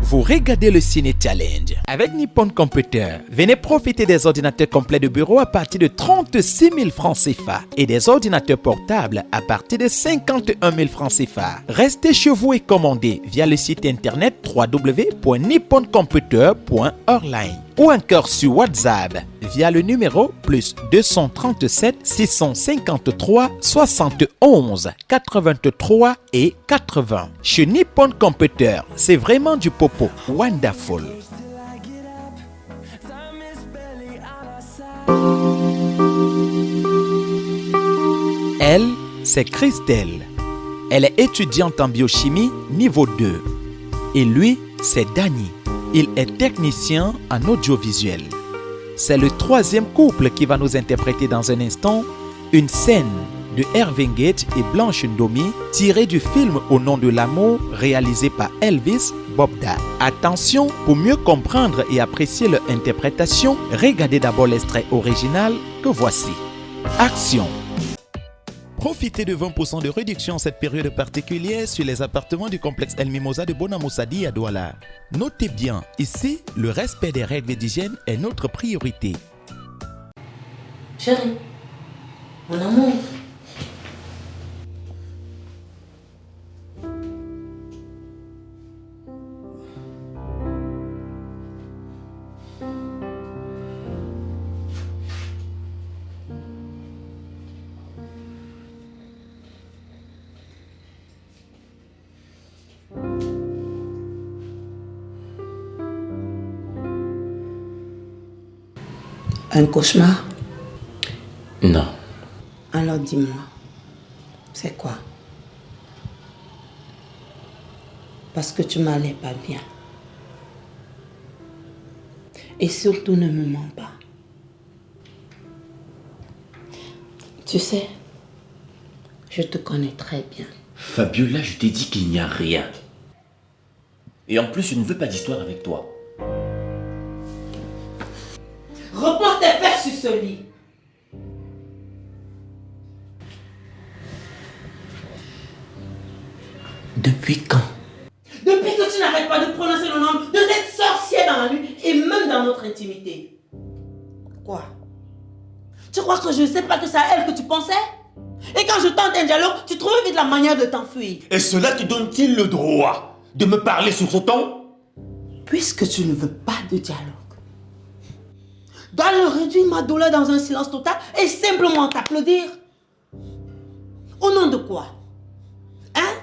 vous regardez le Ciné Challenge. Avec Nippon Computer, venez profiter des ordinateurs complets de bureau à partir de 36 000 francs CFA et des ordinateurs portables à partir de 51 000 francs CFA. Restez chez vous et commandez via le site internet www.nipponcomputer.online ou encore sur WhatsApp via le numéro plus 237 653 71 83 et 80. Chez Nippon Computer, c'est vraiment du popo wonderful. Elle, c'est Christelle. Elle est étudiante en biochimie niveau 2. Et lui, c'est Danny. Il est technicien en audiovisuel. C'est le troisième couple qui va nous interpréter dans un instant une scène de Hervé Gate et Blanche Ndomi tirée du film Au nom de l'amour réalisé par Elvis Bobda. Attention, pour mieux comprendre et apprécier leur interprétation, regardez d'abord l'extrait original que voici. Action! Profitez de 20% de réduction en cette période particulière sur les appartements du complexe El Mimosa de Bonamoussadi à Douala. Notez bien, ici, le respect des règles d'hygiène est notre priorité. Chérie, mon amour. Un cauchemar? Non. Alors dis-moi, c'est quoi? Parce que tu m'allais pas bien. Et surtout ne me mens pas. Tu sais, je te connais très bien. Fabiola, je t'ai dit qu'il n'y a rien. Et en plus, je ne veux pas d'histoire avec toi. Repose tes fesses sur ce lit. Depuis quand? Depuis que tu n'arrêtes pas de prononcer le nom de cette sorcière dans la nuit et même dans notre intimité. Quoi? Tu crois que je ne sais pas que c'est à elle que tu pensais? Et quand je tente un dialogue, tu trouves vite la manière de t'enfuir. Et cela te donne-t-il le droit de me parler sur ce ton? Puisque tu ne veux pas de dialogue, dois-je réduire ma douleur dans un silence total et simplement t'applaudir? Au nom de quoi? Hein?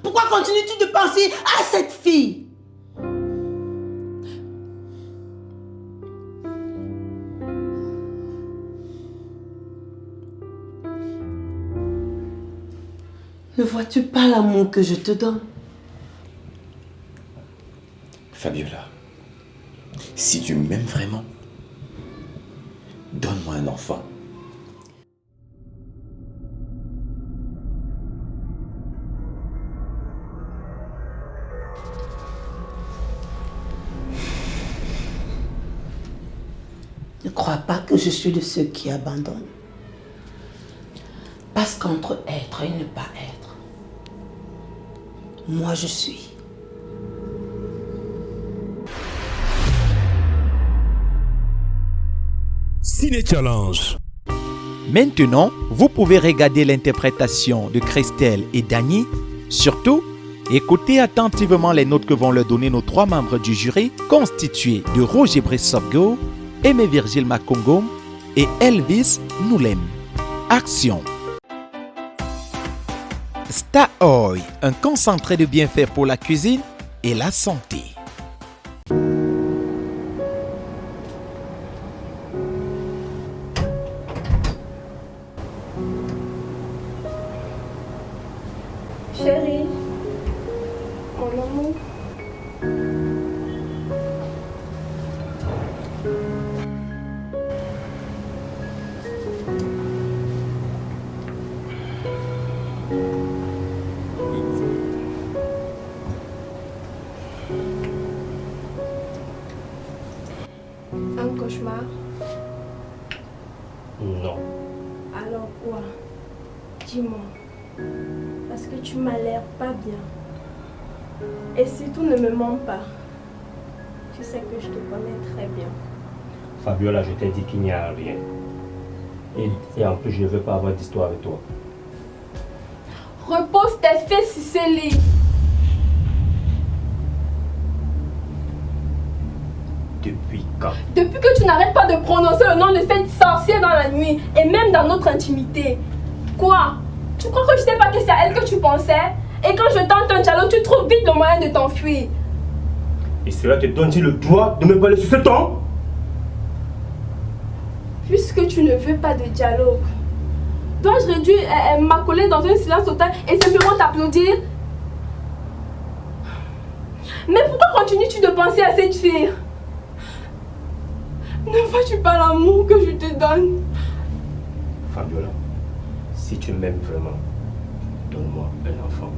Pourquoi continues-tu de penser à cette fille? Ne vois-tu pas l'amour que je te donne? Fabiola, si tu m'aimes vraiment, donne-moi un enfant. Ne crois pas que je suis de ceux qui abandonnent. Parce qu'entre être et ne pas être, moi je suis. Ciné Challenge. Maintenant, vous pouvez regarder l'interprétation de Christelle et Danny. Surtout, écoutez attentivement les notes que vont leur donner nos trois membres du jury, constitués de Roger Bressopgo, Aimé Virgile Makongom et Elvis Noulem. Action! Star Oil, un concentré de bienfaits pour la cuisine et la santé. Chérie, mon amour. Un cauchemar? Non. Alors quoi? Dis-moi. Parce que tu m'as l'air pas bien. Et surtout, ne me mens pas. Tu sais que je te connais très bien. Fabiola, je t'ai dit qu'il n'y a rien. Et en plus, je ne veux pas avoir d'histoire avec toi. Repose tes fesses sur ce lit. Depuis quand? Depuis que tu n'arrêtes pas de prononcer le nom de cette sorcière dans la nuit et même dans notre intimité. Quoi? Tu crois que je sais pas que c'est à elle que tu pensais? Et quand je tente un dialogue, tu trouves vite le moyen de t'enfuir. Et cela te donne-t-il le droit de me parler sur ce ton? Puisque tu ne veux pas de dialogue, dois-je réduire m'accoler dans un silence total et simplement t'applaudir? Mais pourquoi continues-tu de penser à cette fille? Ne vois-tu pas l'amour que je te donne? Fabiola, si tu m'aimes vraiment, donne-moi un enfant.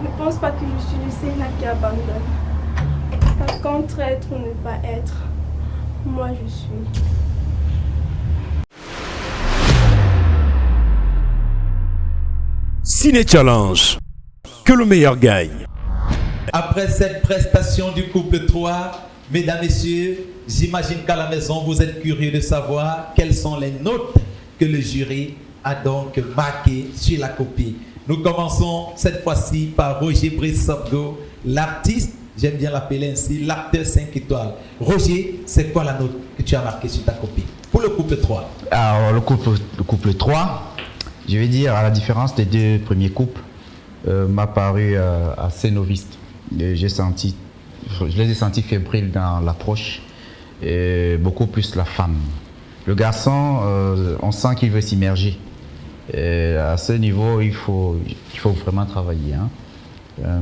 Ne pense pas que je suis le Seigneur qui abandonne. Parce qu'entre être ou ne pas être, moi je suis. Ciné Challenge. Que le meilleur gagne. Après cette prestation du couple 3, mesdames, messieurs, j'imagine qu'à la maison, vous êtes curieux de savoir quelles sont les notes que le jury a donc marquées sur la copie. Nous commençons cette fois-ci par Roger Brice Sobgo, l'artiste, j'aime bien l'appeler ainsi, l'acteur 5 étoiles. Roger, c'est quoi la note que tu as marquée sur ta copie pour le couple 3? Alors, le couple 3, je vais dire, à la différence des deux premiers couples, m'a paru assez noviste. Je les ai sentis fébriles dans l'approche, et beaucoup plus la femme. Le garçon, on sent qu'il veut s'immerger. Et à ce niveau, il faut vraiment travailler. Hein.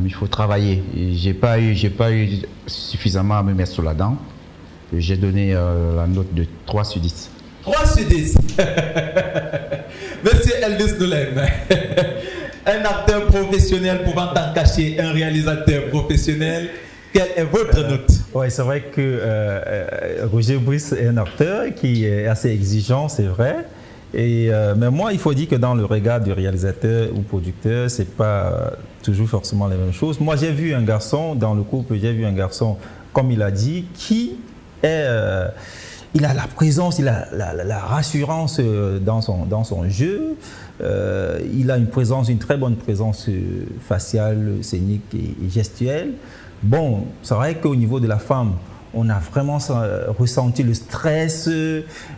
Il faut travailler. J'ai pas eu suffisamment à me mettre sous la dent. J'ai donné la note de 3 sur 10. 3 sur 10. Monsieur Eldus Noulem, un acteur professionnel pouvant en cacher un réalisateur professionnel, quelle est votre note? Oui, c'est vrai que Roger Brice est un acteur qui est assez exigeant, c'est vrai. Mais moi, il faut dire que dans le regard du réalisateur ou producteur, c'est pas toujours forcément les mêmes choses. Moi, j'ai vu un garçon dans le couple, comme il a dit, qui est... il a la présence, il a la rassurance dans son jeu. Il a une très bonne présence faciale, scénique et gestuelle. Bon, c'est vrai qu'au niveau de la femme, on a vraiment ressenti le stress.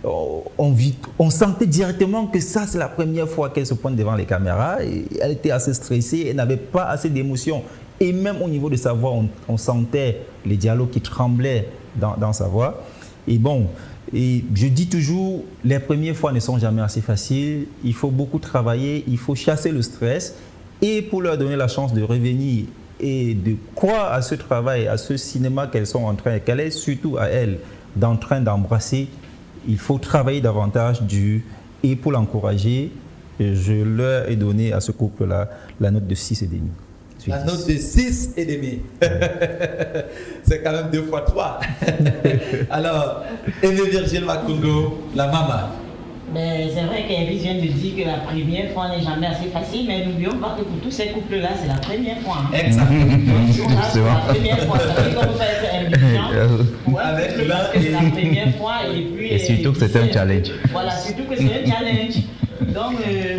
On sentait directement que ça, c'est la première fois qu'elle se pointe devant les caméras. Et elle était assez stressée, elle n'avait pas assez d'émotions. Et même au niveau de sa voix, on sentait les dialogues qui tremblaient dans sa voix. Et bon, et je dis toujours, les premières fois ne sont jamais assez faciles. Il faut beaucoup travailler, il faut chasser le stress. Et pour leur donner la chance de revenir et de croire à ce travail, à ce cinéma qu'elle est surtout à elle, en train d'embrasser, il faut travailler davantage et pour l'encourager, je leur ai donné à ce couple-là la note de 6,5. La note de 6,5. C'est quand même 2 fois 3. Alors, Aimé Virgile Makungo, la maman. Ben, c'est vrai qu'Elvis vient de dire que la première fois n'est jamais assez facile, mais n'oublions pas que pour tous ces couples-là, c'est la première fois. Hein. Exactement. C'est la première fois. Ça fait comme ça être indulgent. Avec c'est la première fois et surtout que c'était un challenge. Voilà, surtout que c'est un challenge. Donc,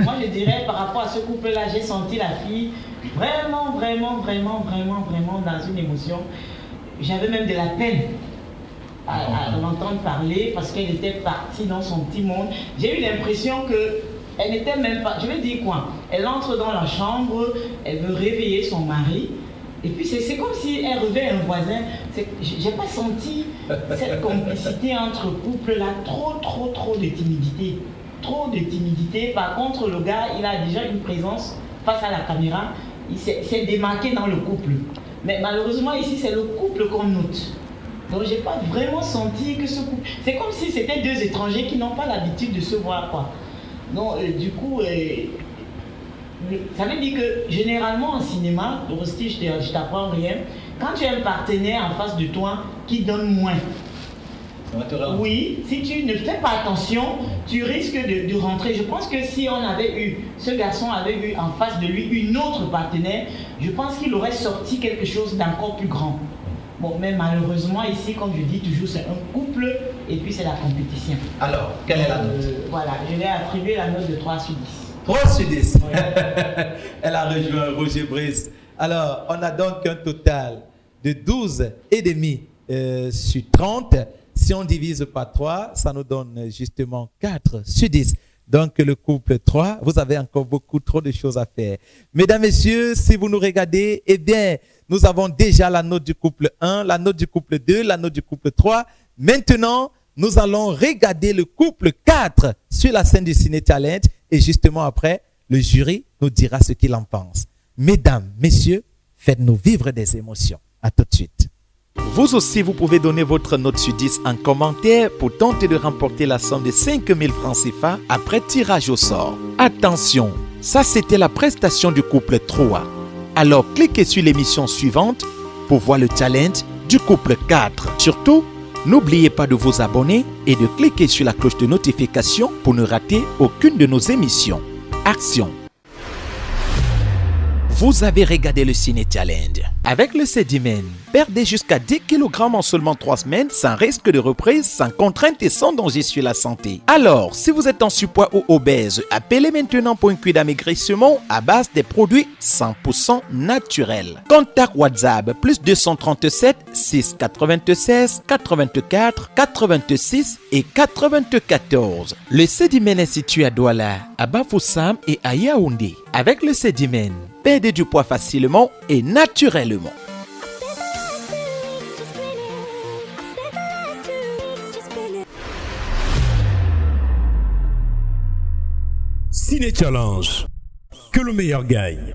moi je dirais par rapport à ce couple-là, j'ai senti la fille vraiment dans une émotion. J'avais même de la peine à l'entendre parler parce qu'elle était partie dans son petit monde. J'ai eu l'impression qu'elle n'était même pas... Je vais dire quoi? Elle entre dans la chambre, elle veut réveiller son mari. Et puis c'est comme si elle réveille un voisin. J'ai pas senti cette complicité entre couples là. Trop de timidité. Trop de timidité. Par contre, le gars, il a déjà une présence face à la caméra. Il s'est démarqué dans le couple. Mais malheureusement, ici, c'est le couple qu'on note. Donc, j'ai pas vraiment senti que ce couple... C'est comme si c'était 2 étrangers qui n'ont pas l'habitude de se voir, quoi. Donc, du coup, ça veut dire que, généralement, en cinéma, Rosti, je t'apprends rien, quand tu as un partenaire en face de toi qui donne moins, Oui, si tu ne fais pas attention, tu risques de rentrer. Je pense que si ce garçon avait eu en face de lui une autre partenaire, je pense qu'il aurait sorti quelque chose d'encore plus grand. Bon, mais malheureusement, ici, comme je dis toujours, c'est un couple et puis c'est la compétition. Alors, quelle est la note? Voilà, je vais attribuer la note de 3 sur 10. 3 sur 10. Oui. Elle a rejoint Roger Brice. Alors, on a donc un total de 12,5 sur 30. Si on divise par 3, ça nous donne justement 4 sur 10. Donc, le couple 3, vous avez encore beaucoup trop de choses à faire. Mesdames, messieurs, si vous nous regardez, eh bien, nous avons déjà la note du couple 1, la note du couple 2, la note du couple 3. Maintenant, nous allons regarder le couple 4 sur la scène du Ciné Talent. Et justement après, le jury nous dira ce qu'il en pense. Mesdames, messieurs, faites-nous vivre des émotions. À tout de suite. Vous aussi, vous pouvez donner votre note sur 10 en commentaire pour tenter de remporter la somme de 5 000 francs CFA après tirage au sort. Attention, ça c'était la prestation du couple 3. Alors cliquez sur l'émission suivante pour voir le challenge du couple 4. Surtout, n'oubliez pas de vous abonner et de cliquer sur la cloche de notification pour ne rater aucune de nos émissions. Action! Vous avez regardé le Ciné Challenge. Avec le Cedimen, perdez jusqu'à 10 kg en seulement 3 semaines sans risque de reprise, sans contrainte et sans danger sur la santé. Alors, si vous êtes en surpoids ou obèse, appelez maintenant pour un cuir d'amaigrissement à base des produits 100% naturels. Contact WhatsApp plus 237 696 84 86 et 94. Le Cedimen est situé à Douala, à Bafoussam et à Yaoundé. Avec le Cedimen, perdez du poids facilement et naturellement. Ciné Challenge. Que le meilleur gagne.